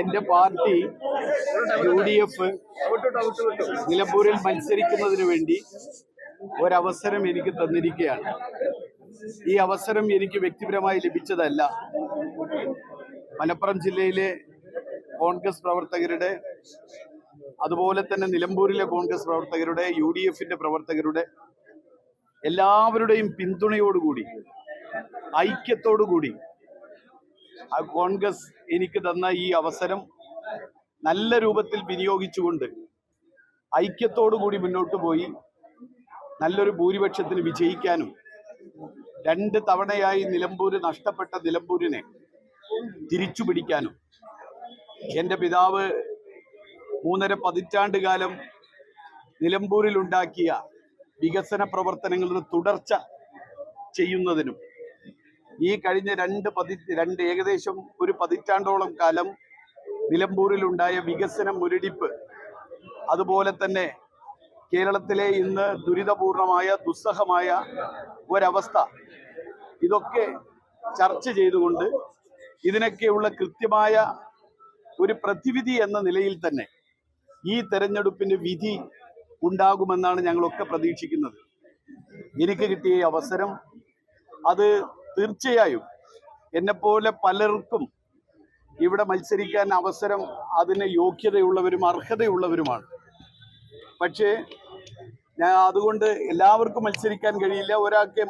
എന്റെ party UDF നിലമ്പൂരിൽ മത്സരിക്കുന്നതിന് വേണ്ടി ഒരവസരം എനിക്ക് തന്നിരിക്കുകയാണ്. ഈ അവസരം എനിക്ക് വ്യക്തിപരമായി ലഭിച്ചതല്ല. മലപ്പുറം ജില്ലയിലെ കോൺഗ്രസ് പ്രവർത്തകരുടെ, അതുപോലെ തന്നെ നിലമ്പൂരിലെ കോൺഗ്രസ് പ്രവർത്തകരുടെ, UDFന്റെ പ്രവർത്തകരുടെ എല്ലാവരുടെയും പിന്തുണയോടുകൂടി, ഐക്യത്തോടുകൂടി കോൺഗ്രസ് എനിക്ക് തന്ന ഈ അവസരം നല്ല രൂപത്തിൽ വിനിയോഗിച്ചുകൊണ്ട് ഐക്യത്തോടുകൂടി മുന്നോട്ട് പോയി നല്ലൊരു ഭൂരിപക്ഷത്തിന് വിജയിക്കാനും 2 തവണയായി നിലമ്പൂര് നഷ്ടപ്പെട്ട നിലമ്പൂരിനെ തിരിച്ചു പിടിക്കാനും എൻ്റെ പിതാവ് 3.5 പതിറ്റാണ്ട് കാലം നിലമ്പൂരിൽ ഉണ്ടാക്കിയ വികസന പ്രവർത്തനങ്ങളുടെ തുടർച്ച ചെയ്യുന്നതിനും ഈ കഴിഞ്ഞ ഏകദേശം ഒരു പതിറ്റാണ്ടോളം കാലം നിലമ്പൂരിലുണ്ടായ വികസന മുരടിപ്പ്, അതുപോലെ തന്നെ കേരളത്തിലെ ഇന്ന് ദുരിതപൂർണമായ ദുസ്സഹമായ ഒരവസ്ഥ, ഇതൊക്കെ ചർച്ച ചെയ്തുകൊണ്ട് ഇതിനൊക്കെയുള്ള കൃത്യമായ ഒരു പ്രതിവിധി എന്ന നിലയിൽ തന്നെ ഈ തെരഞ്ഞെടുപ്പിന്റെ വിധി ഉണ്ടാകുമെന്നാണ് ഞങ്ങളൊക്കെ പ്രതീക്ഷിക്കുന്നത്. എനിക്ക് കിട്ടിയ ഈ അവസരം അത് തീർച്ചയായും എന്നെപ്പോലെ പലർക്കും ഇവിടെ മത്സരിക്കാൻ അവസരം അതിന് യോഗ്യതയുള്ളവരും അർഹതയുള്ളവരുമാണ്. പക്ഷേ അതുകൊണ്ട് എല്ലാവർക്കും മത്സരിക്കാൻ കഴിയില്ല, ഒരാൾക്ക്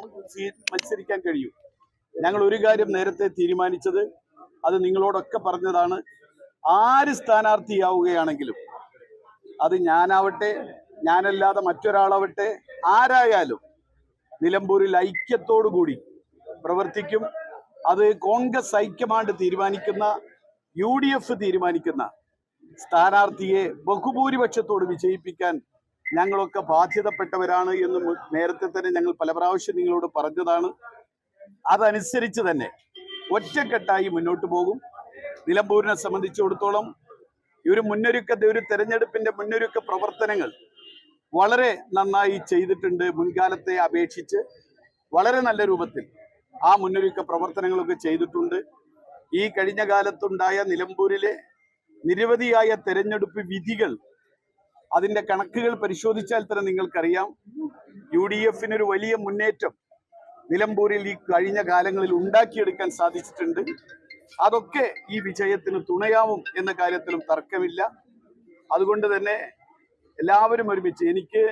മത്സരിക്കാൻ കഴിയും. ഞങ്ങൾ ഒരു കാര്യം നേരത്തെ തീരുമാനിച്ചത്, അത് നിങ്ങളോടൊക്കെ പറഞ്ഞതാണ്, ആര് സ്ഥാനാർത്ഥിയാവുകയാണെങ്കിലും അത് ഞാനാവട്ടെ, ഞാനല്ലാതെ മറ്റൊരാളാവട്ടെ, ആരായാലും നിലമ്പൂരിൽ ഐക്യത്തോടു കൂടി പ്രവർത്തിക്കും. അത് കോൺഗ്രസ് ഹൈക്കമാൻഡ് തീരുമാനിക്കുന്ന, UDF തീരുമാനിക്കുന്ന സ്ഥാനാർത്ഥിയെ ബഹുഭൂരിപക്ഷത്തോട് വിജയിപ്പിക്കാൻ ഞങ്ങളൊക്കെ ബാധ്യതപ്പെട്ടവരാണ് എന്ന് നേരത്തെ തന്നെ ഞങ്ങൾ പല പ്രാവശ്യം നിങ്ങളോട് പറഞ്ഞതാണ്. അതനുസരിച്ച് തന്നെ ഒറ്റക്കെട്ടായി മുന്നോട്ട് പോകും. നിലമ്പൂരിനെ സംബന്ധിച്ചിടത്തോളം ഒരു തെരഞ്ഞെടുപ്പിന്റെ മുന്നൊരുക്ക പ്രവർത്തനങ്ങൾ വളരെ നന്നായി ചെയ്തിട്ടുണ്ട്. മുൻകാലത്തെ അപേക്ഷിച്ച് വളരെ നല്ല രൂപത്തിൽ ആ മുന്നൊരുക്ക പ്രവർത്തനങ്ങളൊക്കെ ചെയ്തിട്ടുണ്ട്. ഈ കഴിഞ്ഞ കാലത്തുണ്ടായ നിലമ്പൂരിലെ നിരവധിയായ തെരഞ്ഞെടുപ്പ് വിധികൾ, അതിന്റെ കണക്കുകൾ പരിശോധിച്ചാൽ തന്നെ നിങ്ങൾക്കറിയാം, UDFനൊരു വലിയ മുന്നേറ്റം നിലമ്പൂരിൽ ഈ കഴിഞ്ഞ കാലങ്ങളിൽ ഉണ്ടാക്കിയെടുക്കാൻ സാധിച്ചിട്ടുണ്ട്. അതൊക്കെ ഈ വിജയത്തിന് തുണയാവും എന്ന കാര്യത്തിലും തർക്കമില്ല. അതുകൊണ്ട് തന്നെ എല്ലാവരും ഒരുമിച്ച് എനിക്ക്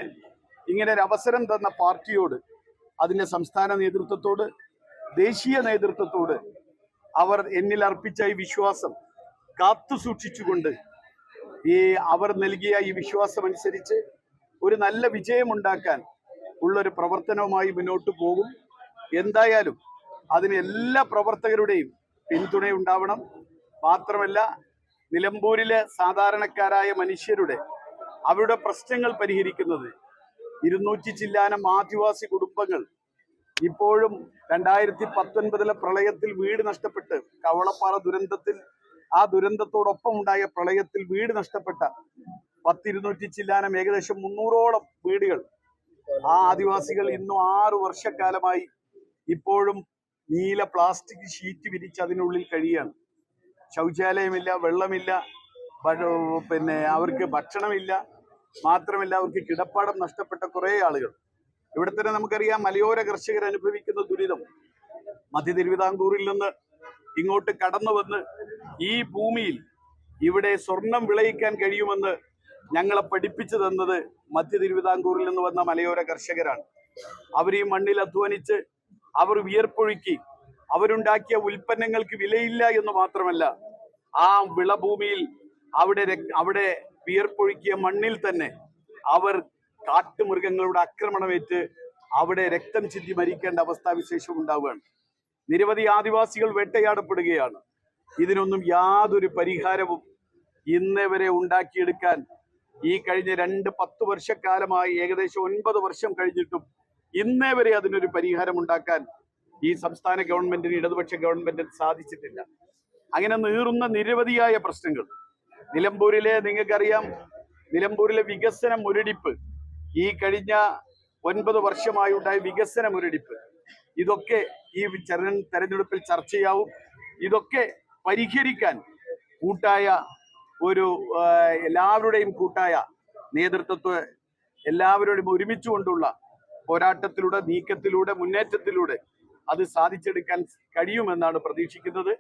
ഇങ്ങനെ ഒരു അവസരം തന്ന പാർട്ടിയോട്, അതിൻ്റെ സംസ്ഥാന നേതൃത്വത്തോട്, ദേശീയ നേതൃത്വത്തോട്, അവർ എന്നിൽ അർപ്പിച്ച ഈ വിശ്വാസം കാത്തു സൂക്ഷിച്ചുകൊണ്ട് അവർ നൽകിയ ഈ വിശ്വാസം അനുസരിച്ച് ഒരു നല്ല വിജയമുണ്ടാക്കാൻ ഉള്ളൊരു പ്രവർത്തനവുമായി മുന്നോട്ട് പോകും. എന്തായാലും അതിന് എല്ലാ പ്രവർത്തകരുടെയും പിന്തുണയുണ്ടാവണം. മാത്രമല്ല, നിലമ്പൂരിലെ സാധാരണക്കാരായ മനുഷ്യരുടെ അവരുടെ പ്രശ്നങ്ങൾ പരിഹരിക്കുന്നത് 200 ചില്ലാനം ആദിവാസി കുടുംബങ്ങൾ ഇപ്പോഴും 2019 പ്രളയത്തിൽ വീട് നഷ്ടപ്പെട്ട്, കവളപ്പാറ ദുരന്തത്തിൽ, ആ ദുരന്തത്തോടൊപ്പം ഉണ്ടായ പ്രളയത്തിൽ വീട് നഷ്ടപ്പെട്ട 200 ചില്ലാനം, ഏകദേശം 300ഓളം വീടുകൾ, ആ ആദിവാസികൾ ഇന്നും 6 വർഷക്കാലമായി ഇപ്പോഴും നീല പ്ലാസ്റ്റിക് ഷീറ്റ് വിരിച്ച് അതിനുള്ളിൽ കഴിയാണ്. ശൗചാലയമില്ല, വെള്ളമില്ല, പിന്നെ അവർക്ക് ഭക്ഷണമില്ല, മാത്രമല്ല അവർക്ക് കിടപ്പാടം നഷ്ടപ്പെട്ട കുറേ ആളുകൾ. ഇവിടെ തന്നെ നമുക്കറിയാം, മലയോര കർഷകർ അനുഭവിക്കുന്ന ദുരിതം. മധ്യ തിരുവിതാംകൂറിൽ നിന്ന് ഇങ്ങോട്ട് കടന്നു വന്ന് ഈ ഭൂമിയിൽ ഇവിടെ സ്വർണം വിളയിക്കാൻ കഴിയുമെന്ന് ഞങ്ങളെ പഠിപ്പിച്ചു തന്നത് മധ്യ തിരുവിതാംകൂറിൽ നിന്ന് വന്ന മലയോര കർഷകരാണ്. അവർ ഈ മണ്ണിൽ അധ്വാനിച്ച്, അവർ വിയർപ്പൊഴുക്കി, അവരുണ്ടാക്കിയ ഉൽപ്പന്നങ്ങൾക്ക് വിലയില്ല എന്ന് മാത്രമല്ല, ആ വിളഭൂമിയിൽ അവിടെ വിയർപ്പൊഴുക്കിയ മണ്ണിൽ തന്നെ അവർ കാട്ടുമൃഗങ്ങളുടെ ആക്രമണമേറ്റ് അവിടെ രക്തം ചിന്തി മരിക്കേണ്ട അവസ്ഥാവിശേഷം ഉണ്ടാവുകയാണ്. നിരവധി ആദിവാസികൾ വേട്ടയാടപ്പെടുകയാണ്. ഇതിനൊന്നും യാതൊരു പരിഹാരവും ഇന്നേ വരെ ഉണ്ടാക്കിയെടുക്കാൻ ഈ കഴിഞ്ഞ 10 വർഷക്കാലമായി, ഏകദേശം 9 വർഷം കഴിഞ്ഞിട്ടും ഇന്നേ വരെ അതിനൊരു പരിഹാരം ഉണ്ടാക്കാൻ ഈ സംസ്ഥാന ഗവൺമെന്റിന്, ഇടതുപക്ഷ ഗവൺമെന്റിന് സാധിച്ചിട്ടില്ല. അങ്ങനെ നീറുന്ന നിരവധിയായ പ്രശ്നങ്ങൾ നിലമ്പൂരിലെ നിങ്ങൾക്കറിയാം, നിലമ്പൂരിലെ വികസന മുരടിപ്പ്, ഈ കഴിഞ്ഞ 9 വർഷമായി ഉണ്ടായ വികസന മുരടിപ്പ്, ഇതൊക്കെ ഈ തെരഞ്ഞെടുപ്പിൽ ചർച്ചയാവും. ഇതൊക്കെ പരിഹരിക്കാൻ കൂട്ടായ ഒരു എല്ലാവരുടെയും കൂട്ടായ നേതൃത്വത്തെ എല്ലാവരോടും ഒരുമിച്ചുകൊണ്ടുള്ള പോരാട്ടത്തിലൂടെ, നീക്കത്തിലൂടെ, മുന്നേറ്റത്തിലൂടെ അത് സാധിച്ചെടുക്കാൻ കഴിയുമെന്നാണ് പ്രതീക്ഷിക്കുന്നത്.